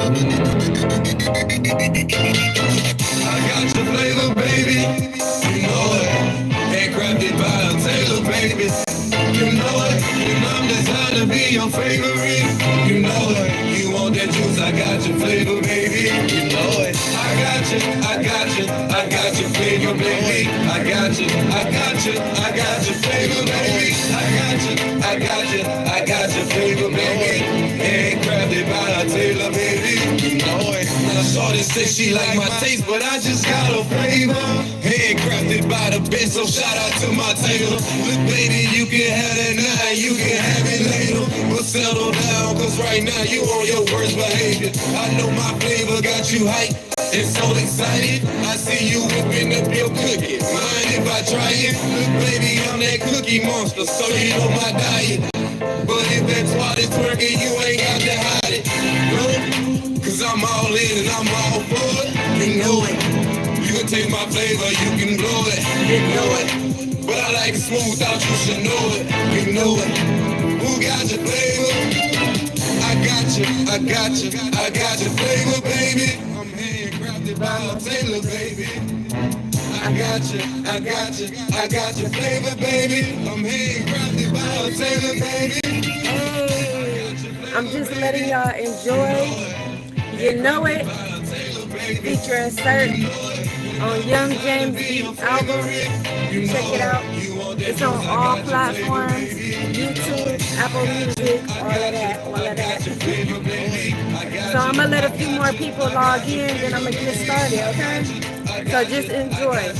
I got your flavor, baby. You know it. Handcrafted by a tailor, baby. You know it. And I'm designed to be your favorite. You know it. You want that juice? I got your flavor, baby. You know it. I got you. I got you. I got your flavor, baby. I got you. I got you. I got your flavor, baby. I got you. I got you. I got your flavor, baby. Handcrafted by a tailor, baby. You know it. Now shorty say she like my taste, but I just got a flavor. Handcrafted by the best, so shout out to my tailor. Look, baby, you can have that now, you can have it later. But settle down, cause right now you on your worst behavior. I know my flavor got you hyped and so excited. I see you whipping up your cookie. Mind if I try it? Look, baby, I'm that cookie monster, so you know my diet. But if that twat is twerking, you ain't got to hide it. No, cause I'm all in and I'm all for it. You know it. You can take my flavor, you can blow it. You know it. But I like it smooth out, you should know it. You know it. Who got your flavor? I got you, I got you, I got your flavor, baby. I'm handcrafted by a tailor, baby. I got you, I got you, I got your flavor, baby. I'm handcrafted by a tailor, baby. Hey, I'm just letting y'all enjoy. You know it. Featuring Sir on Young James Beat album. Check it out. It's on all platforms. YouTube, Apple Music, all of that, all of that. So I'm gonna let a few more people log in, then I'm gonna get started, okay? So just enjoy.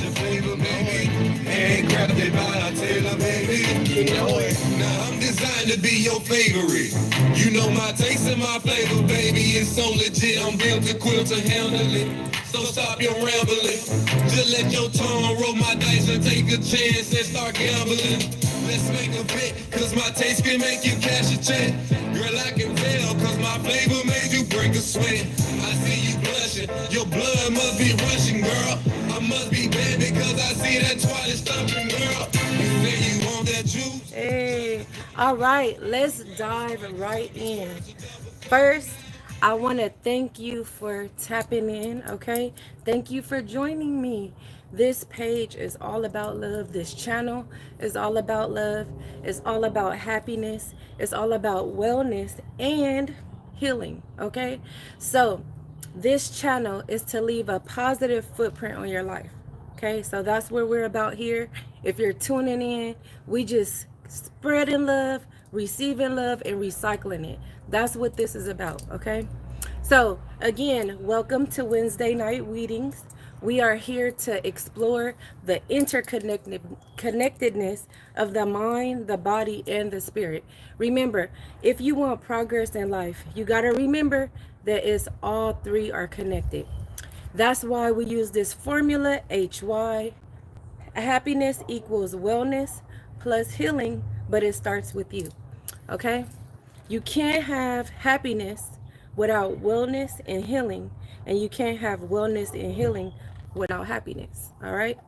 Handcrafted by a tailor, baby. You know it. Now I'm designed to be your favorite. You know my taste and my flavor, baby. It's so legit. I'm built equipped to handle it. So stop your rambling. Just let your tongue roll my dice and take a chance and start gambling. Let's make a bet, cause my taste can make you cash a check. Girl, I can tell, cause my flavor made you break a sweat. I see you blushing, your blood must be rushing, girl. I must be bad because I see that twat is thumping, girl. You say you want that juice? Hey, all right, let's dive right in. First, I want to thank you for tapping in, okay? Thank you for joining me. This page is all about love. This channel is all about love. It's all about happiness. It's all about wellness and healing, okay? So this channel is to leave a positive footprint on your life, okay? So that's what we're about here. If you're tuning in, we just spreading love, receiving love, and recycling it. That's what this is about, okay? So again, welcome to Wednesday Night Readings. We are here to explore the interconnectedness of the mind, the body, and the spirit. Remember, if you want progress in life, you got to remember that it's all three are connected. That's why we use this formula, HY. Happiness equals wellness plus healing, but it starts with you, okay? You can't have happiness without wellness and healing, and you can't have wellness and healing without happiness, all right?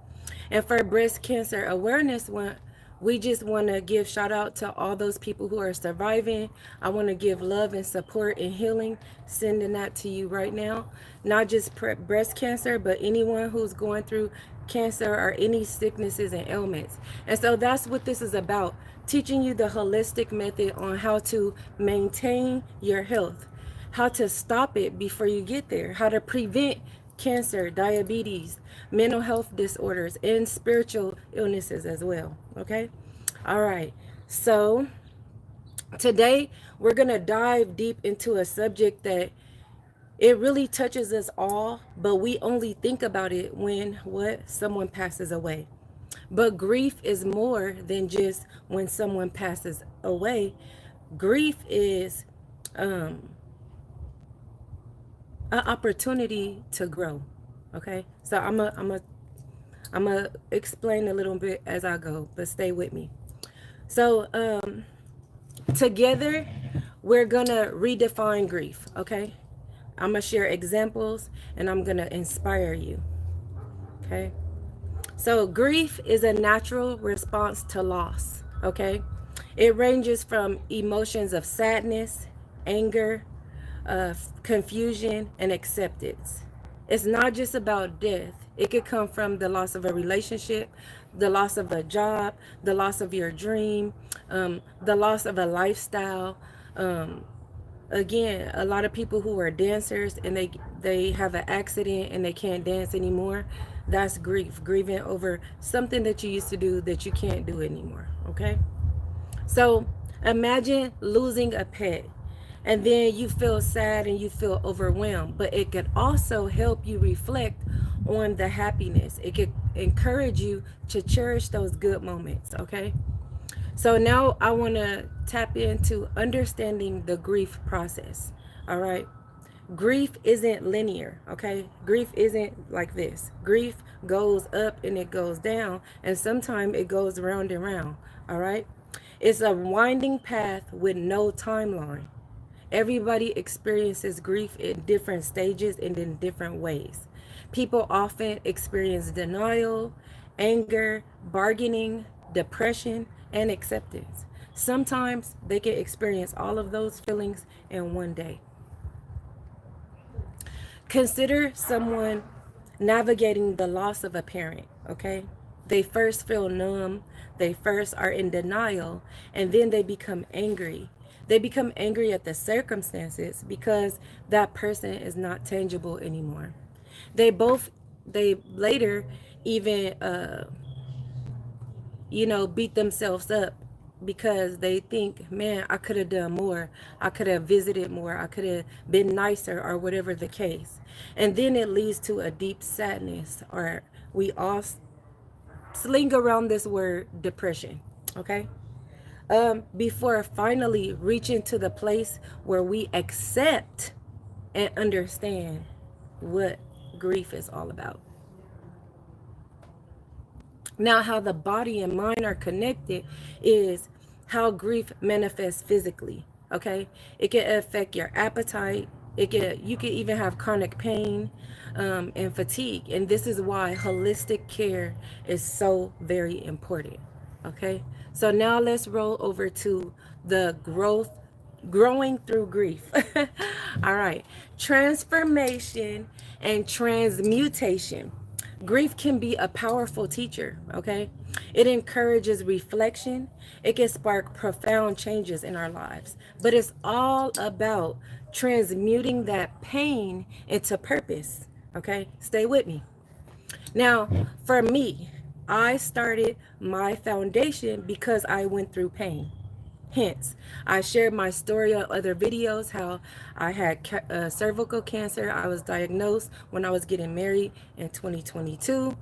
And for Breast Cancer Awareness Month, we just want to give shout out to all those people who are surviving. I want to give love and support and healing, sending that to you right now. Not just breast cancer, but anyone who's going through cancer or any sicknesses and ailments. And so that's what this is about, teaching you the holistic method on how to maintain your health, how to stop it before you get there, how to prevent cancer, diabetes, mental health disorders, and spiritual illnesses as well, okay? All right, so today we're gonna dive deep into a subject that it really touches us all, but we only think about it when someone passes away. But grief is more than just when someone passes away. Grief is an opportunity to grow. Okay, so I'm a explain a little bit as I go, but stay with me. So together we're gonna redefine grief. Okay, I'm gonna share examples and I'm gonna inspire you. Okay, so grief is a natural response to loss. Okay, it ranges from emotions of sadness, anger, confusion, and acceptance. It's not just about death. It could come from the loss of a relationship, the loss of a job, the loss of your dream, the loss of a lifestyle. Um, Again, a lot of people who are dancers and they have an accident and they can't dance anymore. That's grief, grieving over something that you used to do that you can't do anymore. Okay, so imagine losing a pet and then you feel sad and you feel overwhelmed, but it could also help you reflect on the happiness. It could encourage you to cherish those good moments. Okay, so now I want to tap into understanding the grief process. All right. Grief isn't linear, okay? Grief isn't like this. Grief goes up and it goes down, and sometimes it goes round and round, all right? It's a winding path with no timeline. Everybody experiences grief in different stages and in different ways. People often experience denial, anger, bargaining, depression, and acceptance. Sometimes they can experience all of those feelings in one day. Consider someone navigating the loss of a parent, okay? They first feel numb, they first are in denial, and then they become angry. They become angry at the circumstances because that person is not tangible anymore. They later even beat themselves up because they think, man, I could have done more. I could have visited more. I could have been nicer, or whatever the case. And then it leads to a deep sadness, or we all sling around this word depression, okay? Before finally reaching to the place where we accept and understand what grief is all about. Now, how the body and mind are connected is how grief manifests physically. Okay, it can affect your appetite. You can even have chronic pain and fatigue, and this is why holistic care is so very important. Okay, so now let's roll over to the growing through grief. All right, transformation and transmutation. Grief can be a powerful teacher, okay? It encourages reflection. It can spark profound changes in our lives. But it's all about transmuting that pain into purpose, okay? Stay with me. Now, for me, I started my foundation because I went through pain. Hence, I shared my story on other videos, how I had cervical cancer. I was diagnosed when I was getting married in 2022.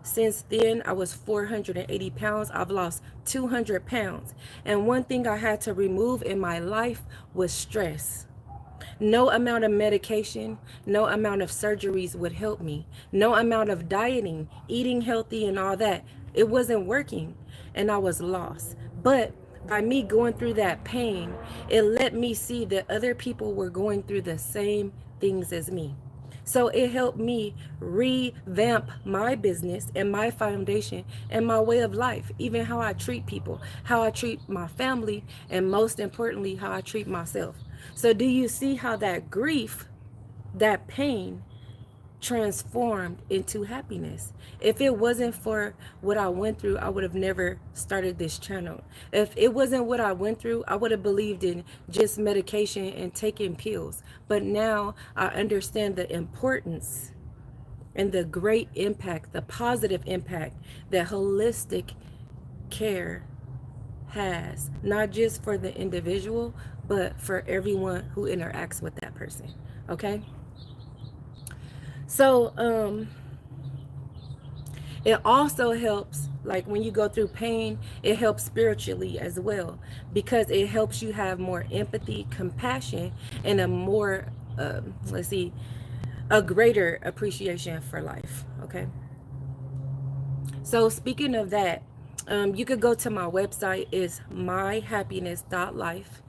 Since then, I was 480 pounds. I've lost 200 pounds. And one thing I had to remove in my life was stress. No amount of medication, no amount of surgeries would help me. No amount of dieting, eating healthy and all that. It wasn't working, and I was lost. But by me going through that pain, it let me see that other people were going through the same things as me. So it helped me revamp my business and my foundation and my way of life, even how I treat people, how I treat my family, and most importantly, how I treat myself. So do you see how that grief, that pain, transformed into happiness? If it wasn't for what I went through, I would have never started this channel. If it wasn't what I went through, I would have believed in just medication and taking pills. But now I understand the importance and the great impact, the positive impact that holistic care has, not just for the individual, but for everyone who interacts with that person. Okay? So it also helps, like when you go through pain, it helps spiritually as well, because it helps you have more empathy, compassion, and a more a greater appreciation for life. Okay, so speaking of that, you could go to my website, is myhappiness.life.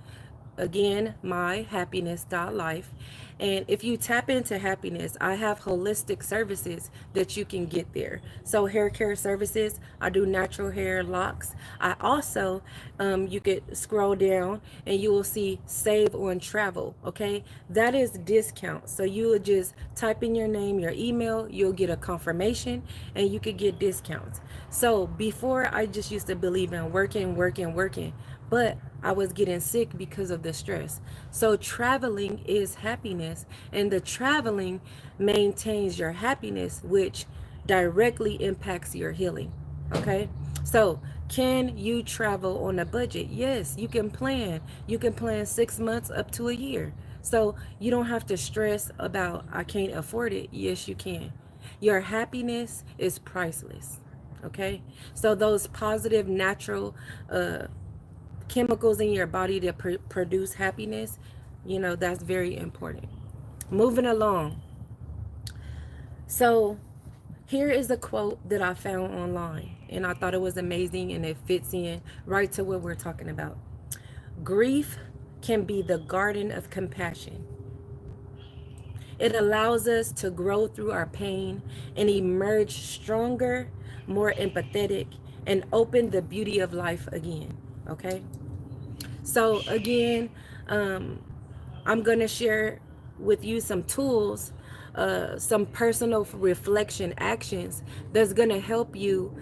again, myhappiness.life. And if you tap into happiness, I have holistic services that you can get there. So hair care services, I do natural hair locks. I also, you could scroll down and you will see save on travel. Okay, that is discount. So you would just type in your name, your email, you'll get a confirmation, and you could get discounts. So before, I just used to believe in working, but I was getting sick because of the stress. So traveling is happiness, and the traveling maintains your happiness, which directly impacts your healing. Okay? So, can you travel on a budget? Yes, you can plan. You can plan 6 months up to a year. So, you don't have to stress about I can't afford it. Yes, you can. Your happiness is priceless. Okay? So, those positive natural chemicals in your body that produce happiness, that's very important. Moving along. So here is a quote that I found online, and I thought it was amazing, and it fits in right to what we're talking about. Grief can be the garden of compassion. It allows us to grow through our pain and emerge stronger, more empathetic, and open the beauty of life again. Okay? So again, I'm going to share with you some tools, some personal reflection actions that's going to help you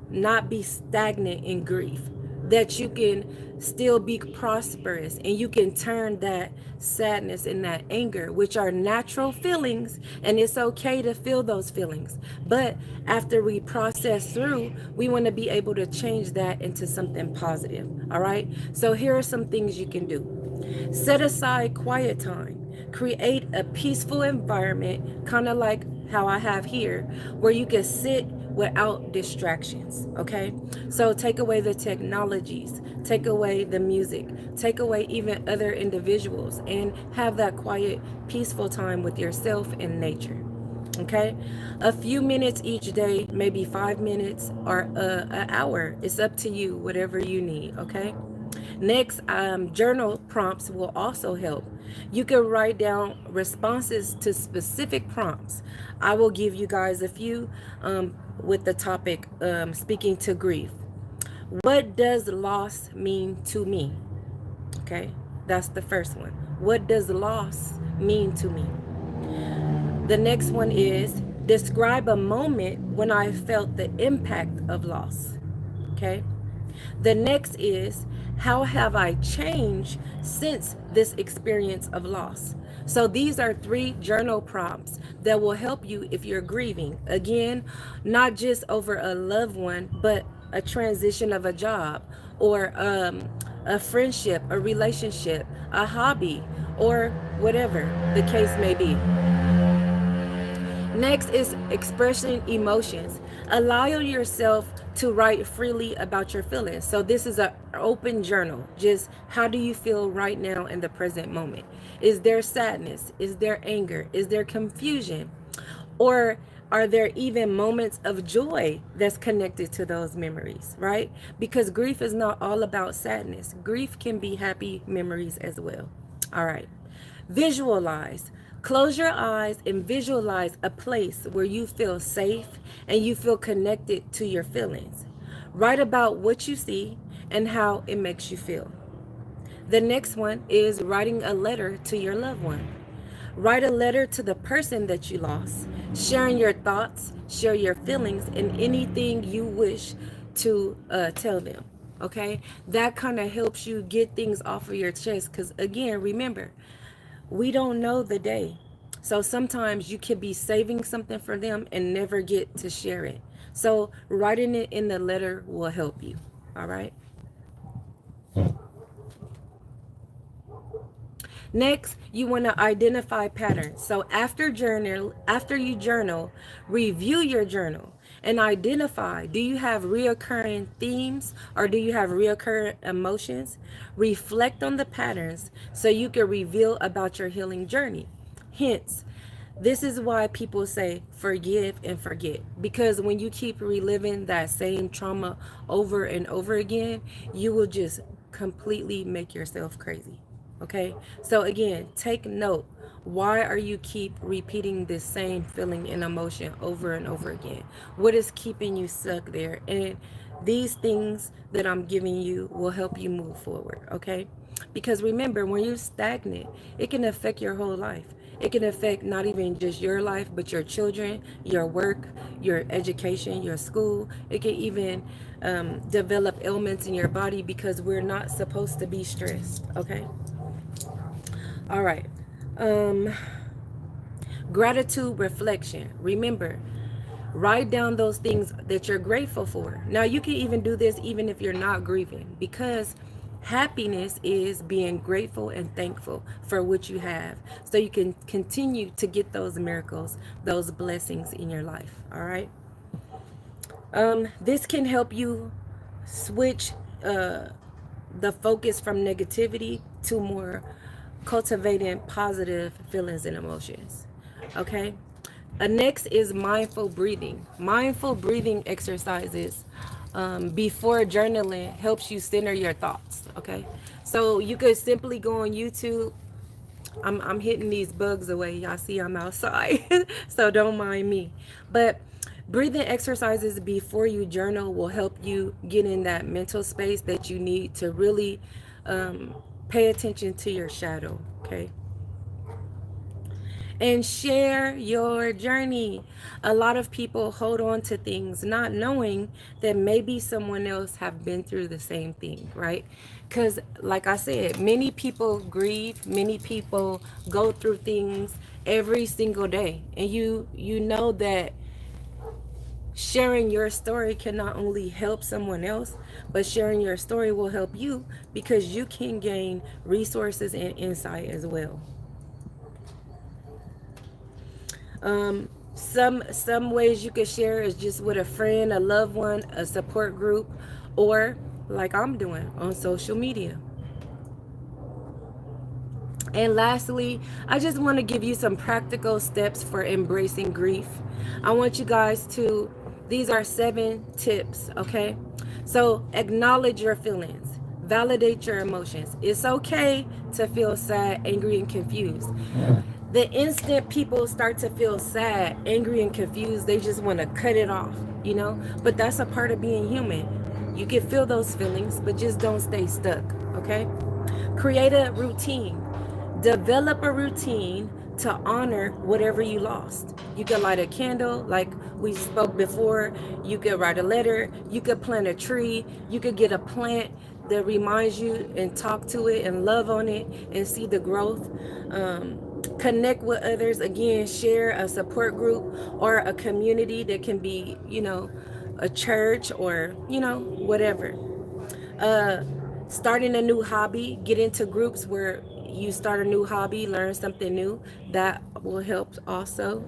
not be stagnant in grief, that you can still be prosperous, and you can turn that sadness and that anger, which are natural feelings, and it's okay to feel those feelings. But after we process through, we want to be able to change that into something positive. All right. So here are some things you can do. Set aside quiet time. Create a peaceful environment, kind of like how I have here, where you can sit without distractions. Okay? So take away the technologies, take away the music, take away even other individuals, and have that quiet, peaceful time with yourself and nature. Okay? A few minutes each day, maybe 5 minutes or an hour. It's up to you, whatever you need. Okay? Next, journal prompts will also help. You can write down responses to specific prompts. I will give you guys a few with the topic speaking to grief. What does loss mean to me? Okay, that's the first one. What does loss mean to me? The next one is describe a moment when I felt the impact of loss. Okay. The next is, how have I changed since this experience of loss? So these are 3 journal prompts that will help you if you're grieving. Again, not just over a loved one, but a transition of a job, or a friendship, a relationship, a hobby, or whatever the case may be. Next is expressing emotions. Allow yourself to write freely about your feelings. So this is an open journal. Just how do you feel right now in the present moment? Is there sadness? Is there anger? Is there confusion? Or are there even moments of joy that's connected to those memories, right? Because grief is not all about sadness. Grief can be happy memories as well. All right. Visualize. Close your eyes and visualize a place where you feel safe and you feel connected to your feelings. Write about what you see and how it makes you feel. The next one is writing a letter to your loved one. Write a letter to the person that you lost, sharing your thoughts, share your feelings, and anything you wish to tell them. Okay? That kind of helps you get things off of your chest, because again, remember, we don't know the day. So sometimes you could be saving something for them and never get to share it. So writing it in the letter will help you. All right. Next, you want to identify patterns. So after you journal, review your journal and identify, do you have reoccurring themes or do you have reoccurring emotions? Reflect on the patterns so you can reveal about your healing journey. Hence, this is why people say forgive and forget, because when you keep reliving that same trauma over and over again, you will just completely make yourself crazy. Okay, so again, take note. Why are you keep repeating this same feeling and emotion over and over again? What is keeping you stuck there? And these things that I'm giving you will help you move forward, okay? Because remember, when you're stagnant, it can affect your whole life. It can affect not even just your life, but your children, your work, your education, your school. It can even develop ailments in your body because we're not supposed to be stressed, okay? All right. Um, Gratitude reflection. Remember, write down those things that you're grateful for. Now, you can even do this even if you're not grieving, because happiness is being grateful and thankful for what you have, so you can continue to get those miracles, those blessings in your life. All right. This can help you switch the focus from negativity to more cultivating positive feelings and emotions. Okay. Next is mindful breathing. Mindful breathing exercises before journaling helps you center your thoughts. Okay. So you could simply go on YouTube. I'm hitting these bugs away. Y'all see I'm outside, so don't mind me. But breathing exercises before you journal will help you get in that mental space that you need to really pay attention to your shadow. Okay. And share your journey. A lot of people hold on to things not knowing that maybe someone else have been through the same thing, right? Because like I said, many people grieve, many people go through things every single day, and you know that sharing your story can not only help someone else, but sharing your story will help you, because you can gain resources and insight as well. Some ways you could share is just with a friend, a loved one, a support group, or like I'm doing on social media. And lastly, I just want to give you some practical steps for embracing grief. I want you guys to, these are 7 tips, okay? So acknowledge your feelings, validate your emotions. It's okay to feel sad, angry, and confused. The instant people start to feel sad, angry, and confused, they just want to cut it off, you know? But that's a part of being human. You can feel those feelings, but just don't stay stuck, okay? Create a routine. Develop a routine to honor whatever you lost. You could light a candle, like we spoke before. You could write a letter. You could plant a tree. You could get a plant that reminds you and talk to it and love on it and see the growth. Connect with others. Again, share a support group or a community that can be, you know, a church or, you know, whatever. Starting a new hobby, get into groups where you start a new hobby, learn something new. That will help also.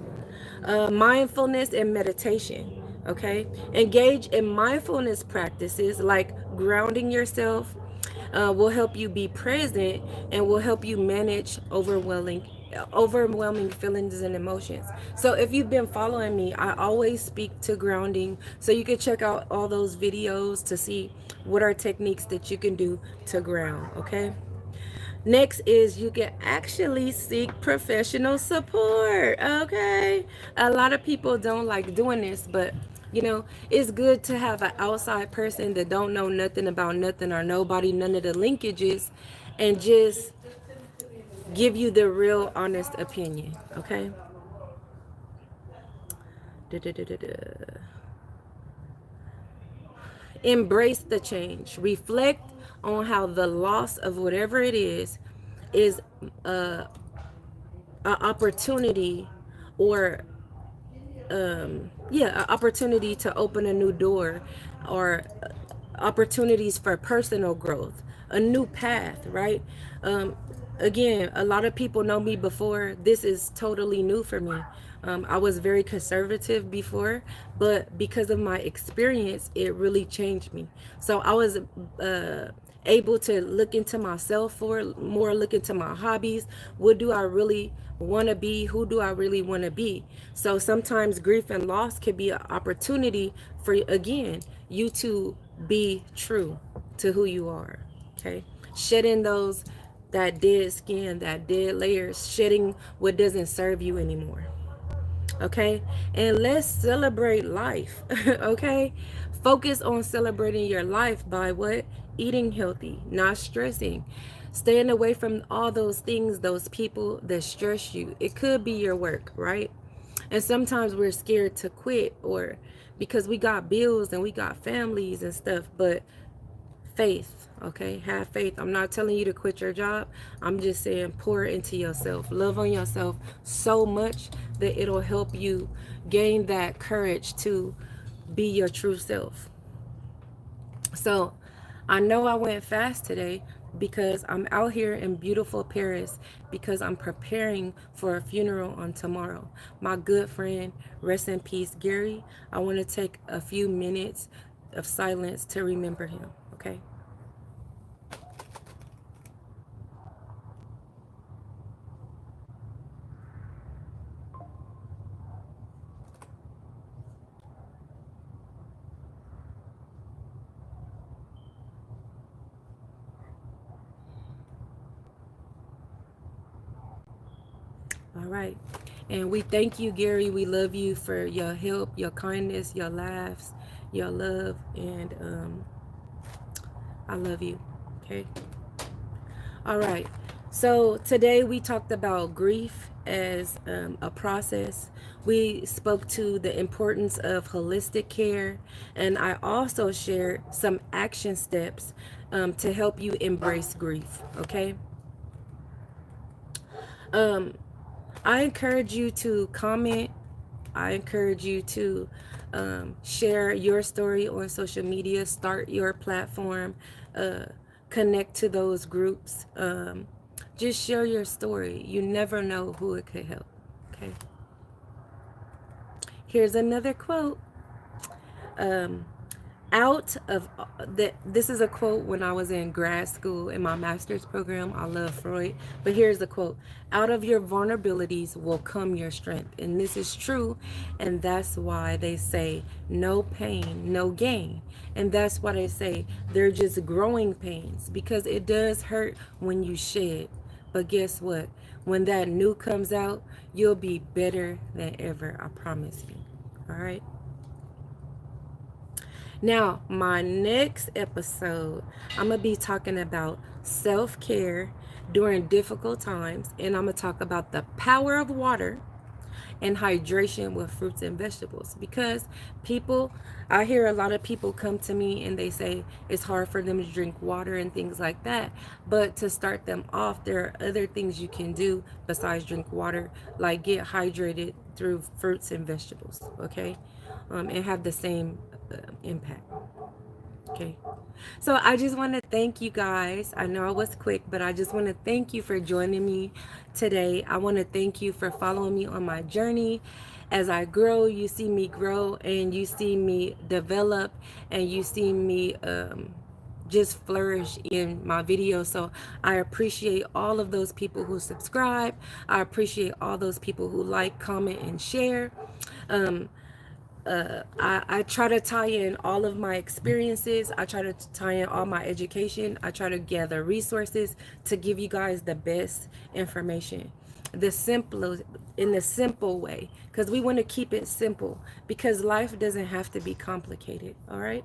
Mindfulness and meditation. Okay, engage in mindfulness practices like grounding yourself. Will help you be present and will help you manage overwhelming feelings and emotions. So if you've been following me, I always speak to grounding, so you can check out all those videos to see what are techniques that you can do to ground. Okay. Next is you can actually seek professional support. Okay. A lot of people don't like doing this, but you know, it's good to have an outside person that don't know nothing about nothing or nobody, none of the linkages, and just give you the real honest opinion. Okay. Embrace the change. Reflect on how the loss of whatever it is an opportunity, or an opportunity to open a new door, or opportunities for personal growth, a new path, right? Again, a lot of people know me before. This is totally new for me. I was very conservative before, but because of my experience, it really changed me. So I was able to look into myself more, look into my hobbies. What do I really want to be? Who do I really want to be? So sometimes grief and loss can be an opportunity for, again, you to be true to who you are. Okay, shedding those that dead skin, that dead layers, shedding what doesn't serve you anymore. Okay? And let's celebrate life. Okay? Focus on celebrating your life by what? Eating healthy, not stressing. Staying away from all those things, those people that stress you. It could be your work, right? And sometimes we're scared to quit, or because we got bills and we got families and stuff. But faith, okay? Have faith. I'm not telling you to quit your job. I'm just saying pour into yourself. Love on yourself so much that it'll help you gain that courage to be your true self. So I know I went fast today because I'm out here in beautiful Paris because I'm preparing for a funeral on tomorrow. My good friend, rest in peace, Gary. I want to take a few minutes of silence to remember him, okay? All right. And we thank you, Gary. We love you for your help, your kindness, your laughs, your love, and I love you. Okay. All right. So today we talked about grief as a process. We spoke to the importance of holistic care, and I also shared some action steps to help you embrace grief. Okay. Um, I encourage you to comment. I encourage you to share your story on social media, start your platform, uh, connect to those groups. Just share your story. You never know who it could help. Okay. Here's another quote. Um, out of that, this is a quote when I was in grad school in my master's program. I love Freud, but here's the quote: out of your vulnerabilities will come your strength. And this is true, and that's why they say no pain no gain. And that's why they say they're just growing pains, because it does hurt when you shed, but guess what? When that new comes out, you'll be better than ever, I promise you. All right. Now, my next episode, I'm going to be talking about self care during difficult times, and I'm going to talk about the power of water and hydration with fruits and vegetables. Because people, I hear a lot of people come to me and they say it's hard for them to drink water and things like that. But to start them off, there are other things you can do besides drink water, like get hydrated through fruits and vegetables, okay? And have the same impact. Okay. So I just want to thank you guys. I know I was quick, but I just want to thank you for joining me today. I want to thank you for following me on my journey. As I grow, you see me grow, and you see me develop, and you see me just flourish in my videos. So I appreciate all of those people who subscribe. I appreciate all those people who like, comment, and share. I try to tie in all of my experiences. I try to tie in all my education. I try to gather resources to give you guys the best information, the simple, in the simple way, because we want to keep it simple, because life doesn't have to be complicated. All right.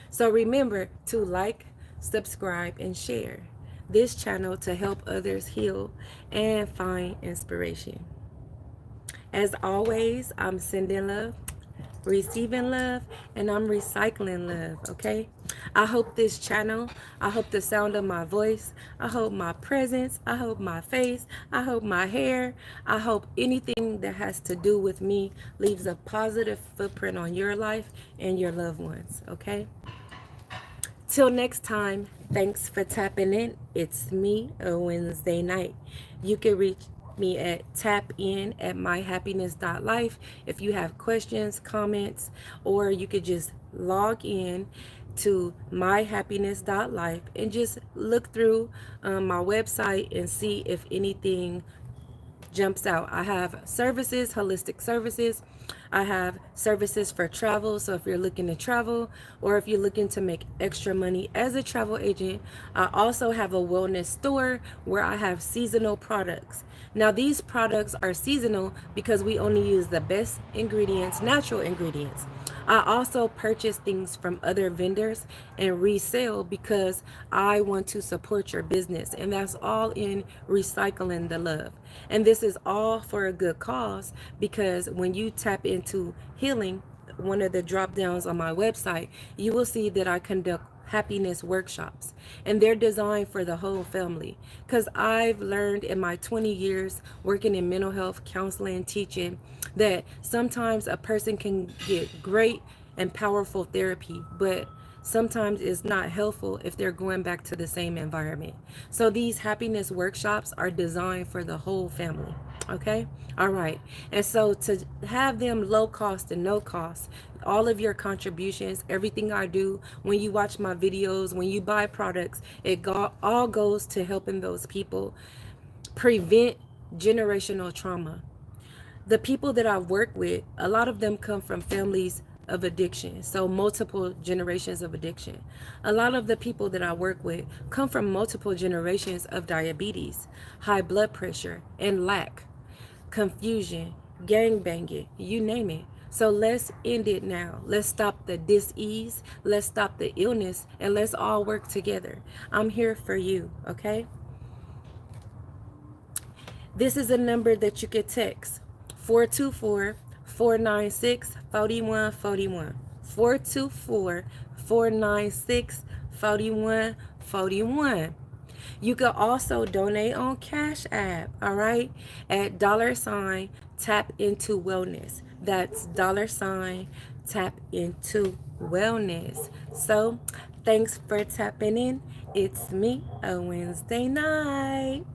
So remember to like, subscribe, and share this channel to help others heal and find inspiration. As always, I'm sending love, receiving love, and I'm recycling love. Okay. I hope this channel, I hope the sound of my voice, I hope my presence, I hope my face, I hope my hair, I hope anything that has to do with me leaves a positive footprint on your life and your loved ones. Okay. Till next time, thanks for tapping in. It's me, a Wednesday night. You can reach me at tapin@myhappiness.life if you have questions, comments, or you could just log in to myhappiness.life and just look through my website and see if anything jumps out. I have services, holistic services. I have services for travel. So if you're looking to travel or if you're looking to make extra money as a travel agent, I also have a wellness store where I have seasonal products. Now, these products are seasonal because we only use the best ingredients, natural ingredients. I also purchase things from other vendors and resell because I want to support your business. And that's all in recycling the love. And this is all for a good cause because when you tap into healing, one of the drop downs on my website, you will see that I conduct happiness workshops, and they're designed for the whole family because I've learned in my 20 years working in mental health counseling, teaching, that sometimes a person can get great and powerful therapy, but sometimes it's not helpful if they're going back to the same environment. So these happiness workshops are designed for the whole family. Okay. All right. And so to have them low cost and no cost, all of your contributions, everything I do, when you watch my videos, when you buy products, all goes to helping those people prevent generational trauma. The people that I work with, a lot of them come from families of addiction, so multiple generations of addiction. A lot of the people that I work with come from multiple generations of diabetes, high blood pressure, and lack, confusion, gang banging, you name it. So let's end it now. Let's stop the dis-ease, let's stop the illness, and let's all work together. I'm here for you, okay? This is a number that you could text, 424-496-4141. 424-496-4141. You can also donate on Cash App, all right, at $ tap into wellness. That's $ tap into wellness. So thanks for tapping in. It's me, a Wednesday night.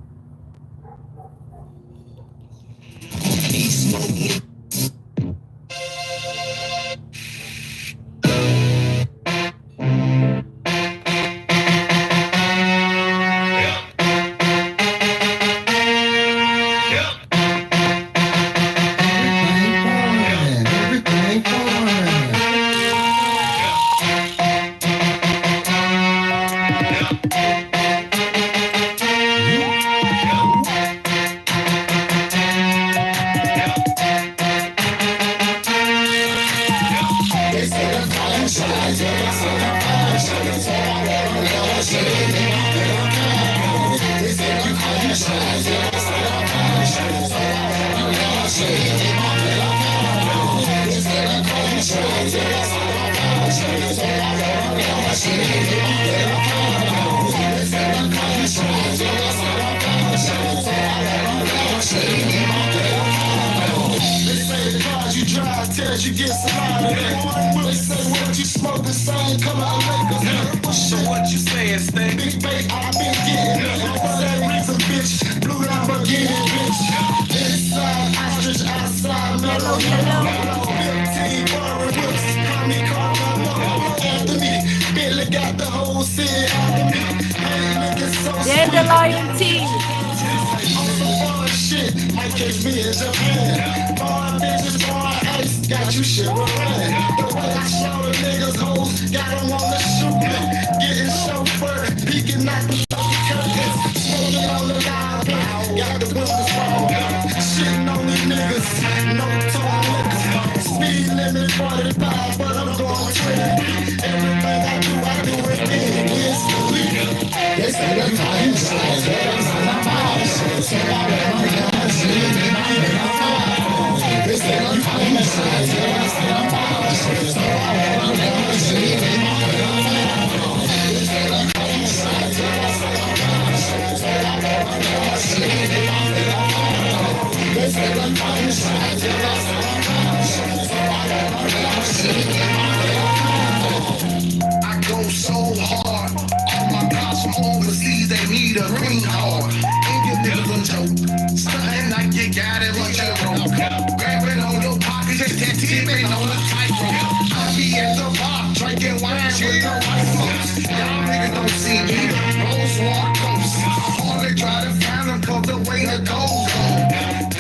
You get saliva. They say what you smoke the same color of Lakers. So what you saying, Snake? Big bait, I been getting it. Same reason, bitch. Blue Lamborghini, bitch. Inside, ostrich, outside, mellow, yellow. 15 foreign whips, call me Carmelo. Anthony, Billy got the whole city after me. Hey, niggas so Dandelion tea. Shit, might catch me in Japan. Foreign bitches, foreign ice, got you shivering. The way I show the niggas hoes, got them wanna shoot me. Getting chauffeur, peeking out the fucking curtains. Smoking on the loud block, got the windows rolled up. Shitting on these niggas, no tall liquor. Speed limit 45, but I'm going 20. Everything I do it big. It's illegal. They say the time is right, I go so hard. All my cops from overseas, they need a green card. Ain't your niggas a joke. Stuntin' like you got it, but you broke. Grabbing on your pockets, just tipping on the tightrope. I be at the bar, drinking wine with the white folks. Y'all niggas don't see me. Rose walk coast. All they try to find them, cause the way the goes on.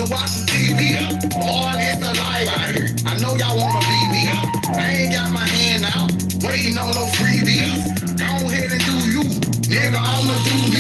wanna watch some TV. Boy, it's a life out here. I know y'all wanna be me. I ain't got my hand out, waiting on no freebies. Go ahead and do you, nigga, I'ma do me.